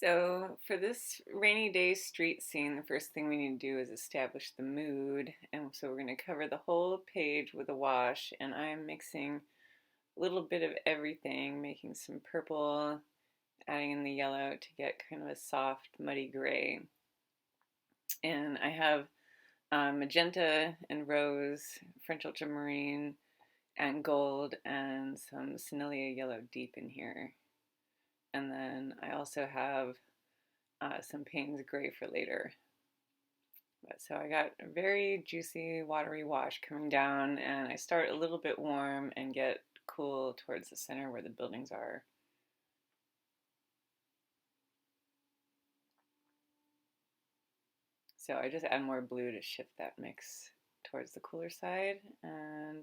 So, for this rainy day street scene, the first thing we need to do is establish the mood. And so, we're going to cover the whole page with a wash. And I'm mixing a little bit of everything, making some purple, adding in the yellow to get kind of a soft, muddy gray. And I have magenta and rose, French ultramarine, and gold, and some Sanilia yellow deep in here. And then I also have some Payne's gray for later. So I got a very juicy, watery wash coming down, and I start a little bit warm and get cool towards the center where the buildings are. So I just add more blue to shift that mix towards the cooler side, and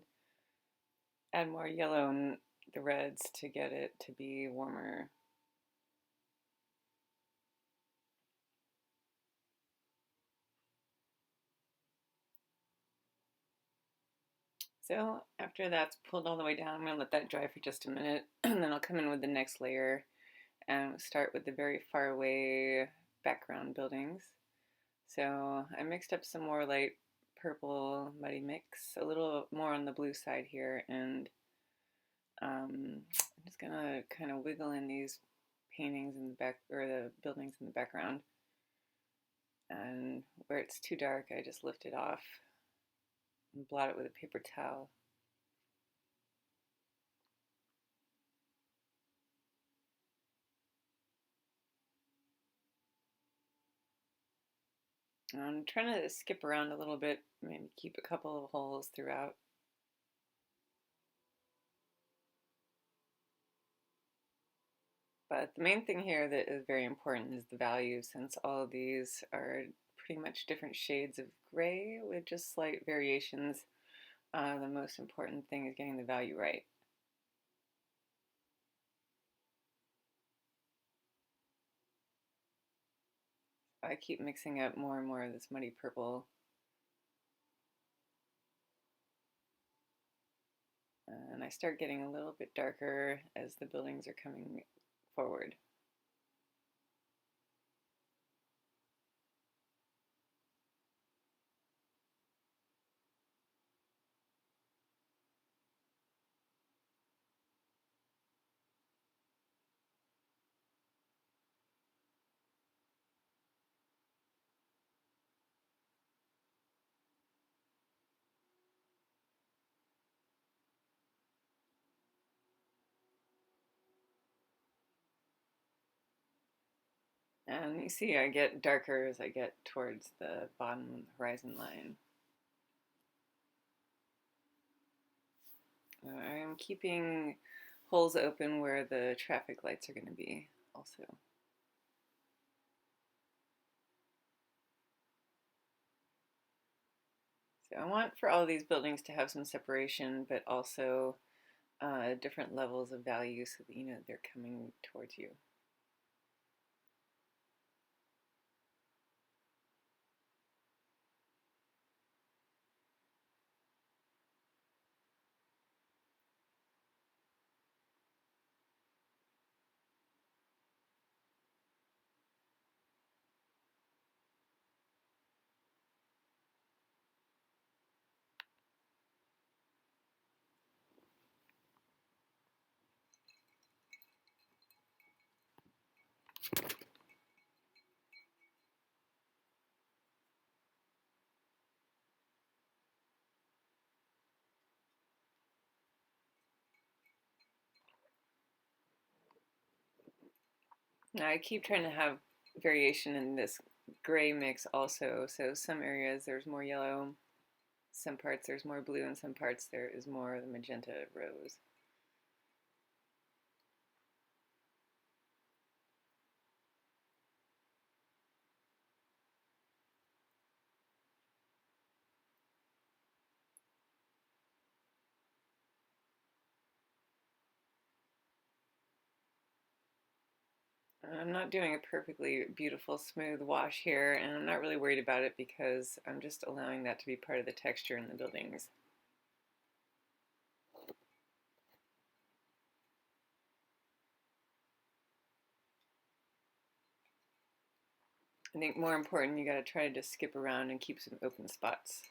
add more yellow and the reds to get it to be warmer. So after that's pulled all the way down, I'm going to let that dry for just a minute, and then I'll come in with the next layer and start with the very far away background buildings. So I mixed up some more light purple muddy mix, a little more on the blue side here, and I'm just gonna kind of wiggle in these paintings in the back, or the buildings in the background. And where it's too dark, I just lift it off and blot it with a paper towel. I'm trying to skip around a little bit, maybe keep a couple of holes throughout. But the main thing here that is very important is the value, since all of these are pretty much different shades of gray with just slight variations. The most important thing is getting the value right. I keep mixing up more and more of this muddy purple. And I start getting a little bit darker as the buildings are coming forward. And you see I get darker as I get towards the bottom of the horizon line. I'm keeping holes open where the traffic lights are going to be also. So I want for all these buildings to have some separation, but also different levels of value so that you know they're coming towards you. Now I keep trying to have variation in this gray mix also. So some areas there's more yellow, some parts there's more blue, and some parts there is more of the magenta rose. I'm not doing a perfectly beautiful smooth wash here, and I'm not really worried about it because I'm just allowing that to be part of the texture in the buildings. I think more important, you got to try to just skip around and keep some open spots.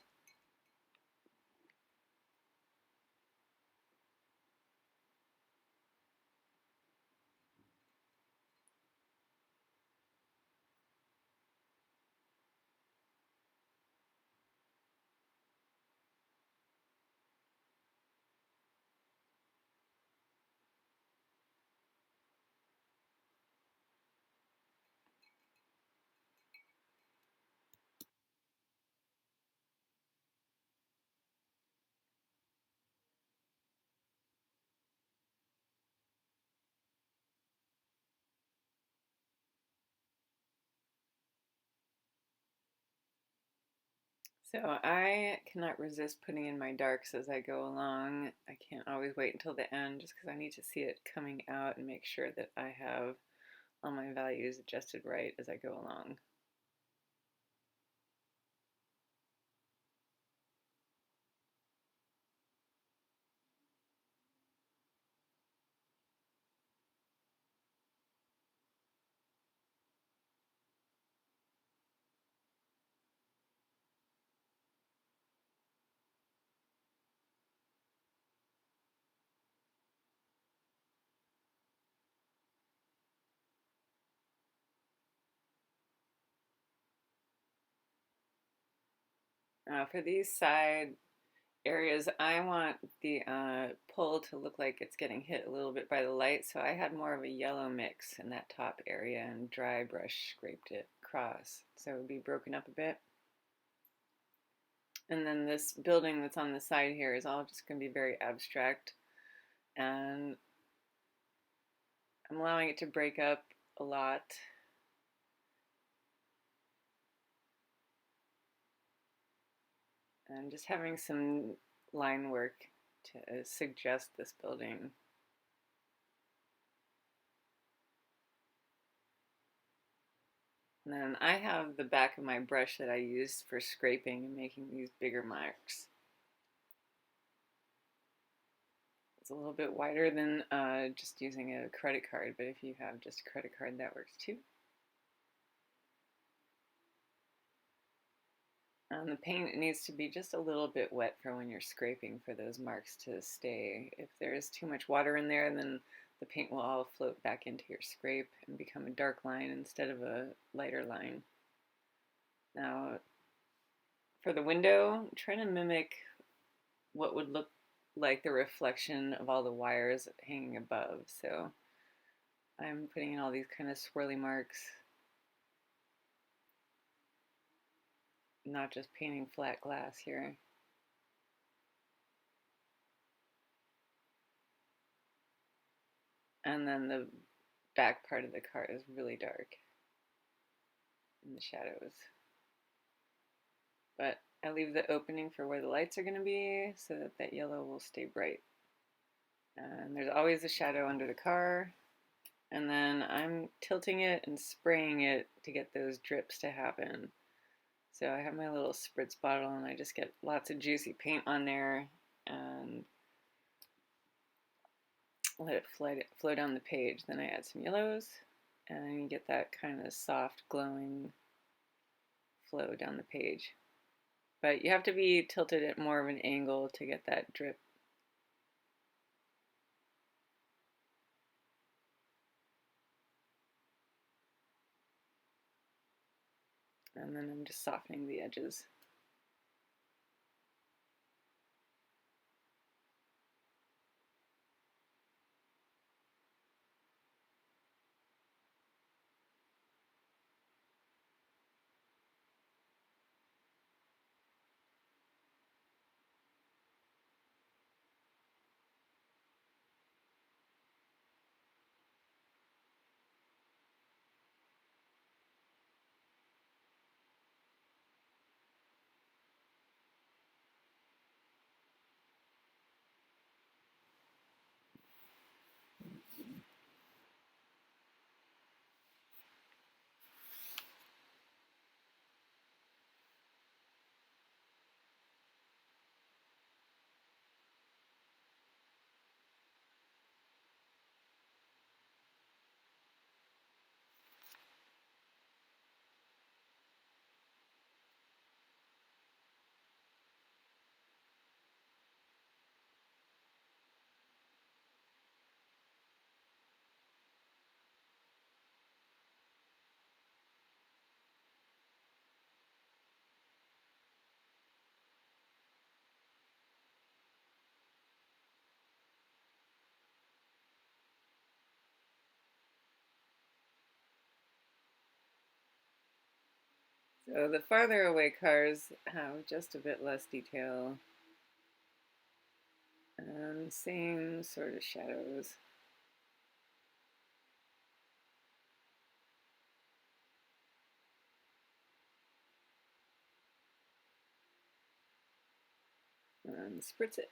So I cannot resist putting in my darks as I go along. I can't always wait until the end just because I need to see it coming out and make sure that I have all my values adjusted right as I go along. For these side areas, I want the pole to look like it's getting hit a little bit by the light, so I had more of a yellow mix in that top area and dry brush scraped it across so it would be broken up a bit. And then this building that's on the side here is all just going to be very abstract, and I'm allowing it to break up a lot. And just having some line work to suggest this building. And then I have the back of my brush that I used for scraping and making these bigger marks. It's a little bit wider than just using a credit card, but if you have just a credit card, that works too. The paint needs to be just a little bit wet for when you're scraping for those marks to stay. If there's too much water in there, then the paint will all float back into your scrape and become a dark line instead of a lighter line. Now, for the window, I'm trying to mimic what would look like the reflection of all the wires hanging above. So I'm putting in all these kind of swirly marks, not just painting flat glass here. And then the back part of the car is really dark in the shadows. But I leave the opening for where the lights are going to be so that that yellow will stay bright. And there's always a shadow under the car. And then I'm tilting it and spraying it to get those drips to happen. So I have my little spritz bottle and I just get lots of juicy paint on there and let it flow down the page. Then I add some yellows and you get that kind of soft glowing flow down the page. But you have to be tilted at more of an angle to get that drip. And then I'm just softening the edges. So the farther away cars have just a bit less detail and same sort of shadows. And spritz it.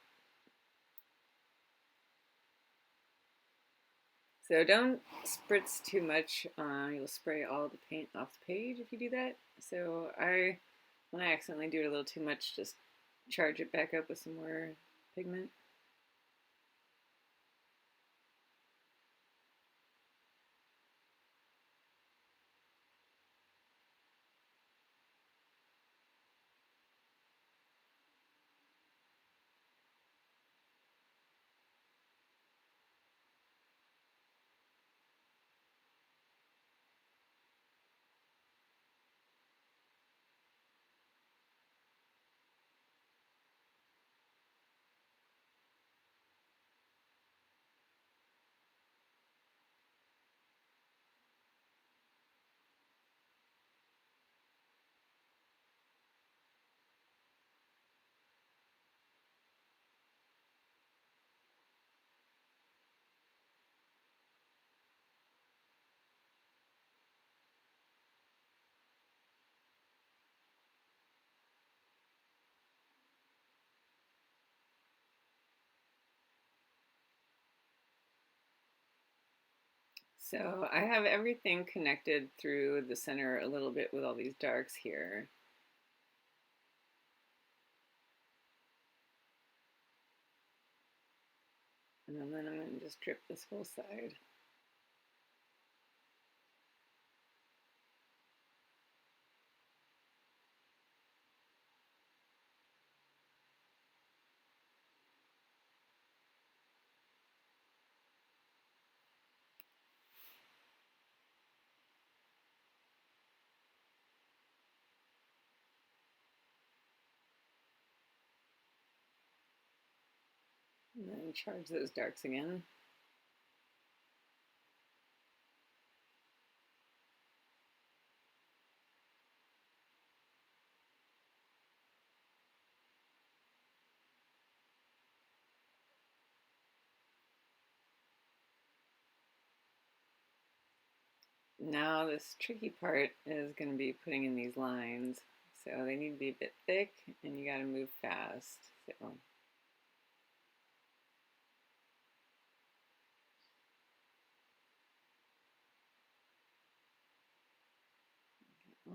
So don't spritz too much. You'll spray all the paint off the page if you do that. So when I accidentally do it a little too much, just charge it back up with some more pigment. So I have everything connected through the center a little bit with all these darks here. And then I'm going to just drip this whole side. And then charge those darks again. Now this tricky part is going to be putting in these lines. So they need to be a bit thick and you got to move fast. So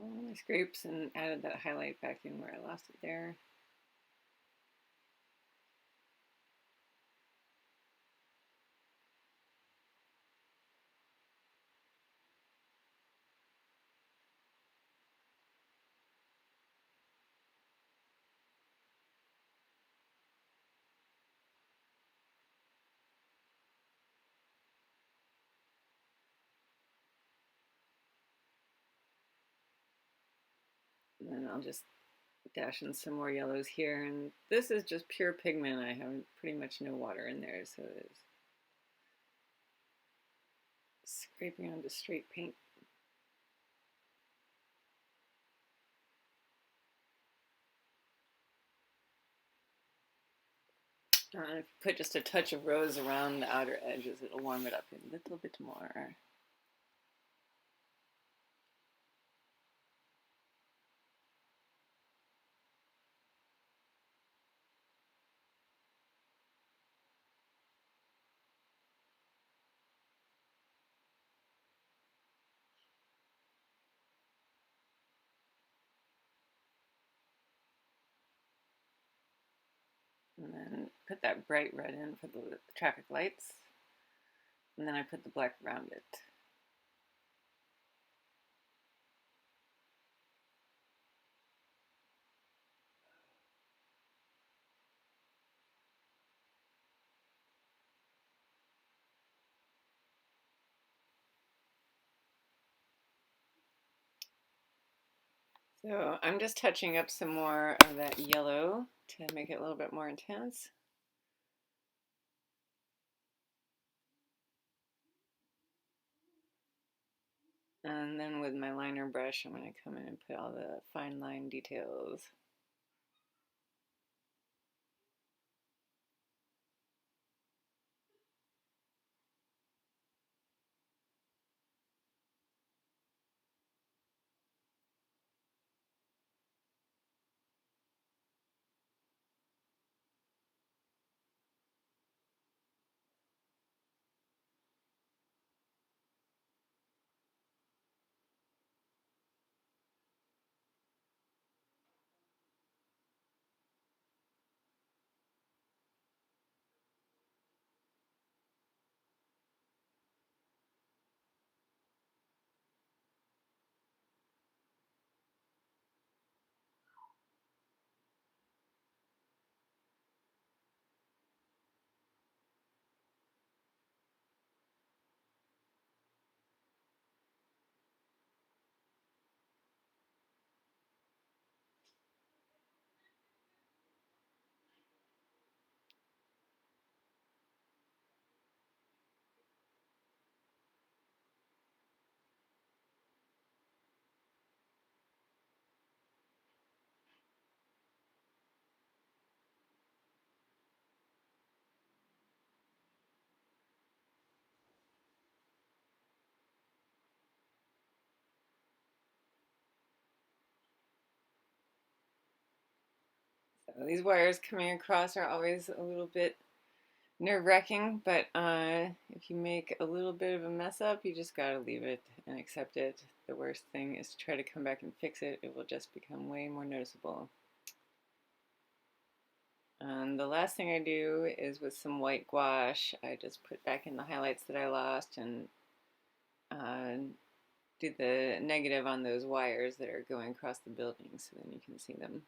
all my scrapes and added that highlight back in where I lost it there. And then I'll just dash in some more yellows here. And this is just pure pigment. I have pretty much no water in there, so it's scraping onto straight paint. If you put just a touch of rose around the outer edges, it'll warm it up a little bit more. And then put that bright red in for the traffic lights. And then I put the black around it. So I'm just touching up some more of that yellow to make it a little bit more intense. And then with my liner brush, I'm going to come in and put all the fine line details. So these wires coming across are always a little bit nerve-wracking, but if you make a little bit of a mess up, you just gotta leave it and accept it. The worst thing is to try to come back and fix it. It will just become way more noticeable. And the last thing I do is with some white gouache, I just put back in the highlights that I lost and uh, do the negative on those wires that are going across the building so then you can see them.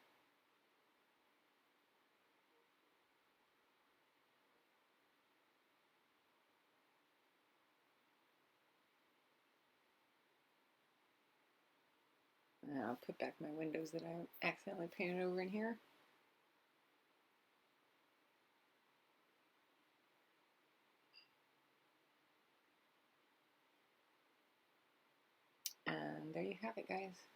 And I'll put back my windows that I accidentally painted over in here. And there you have it, guys.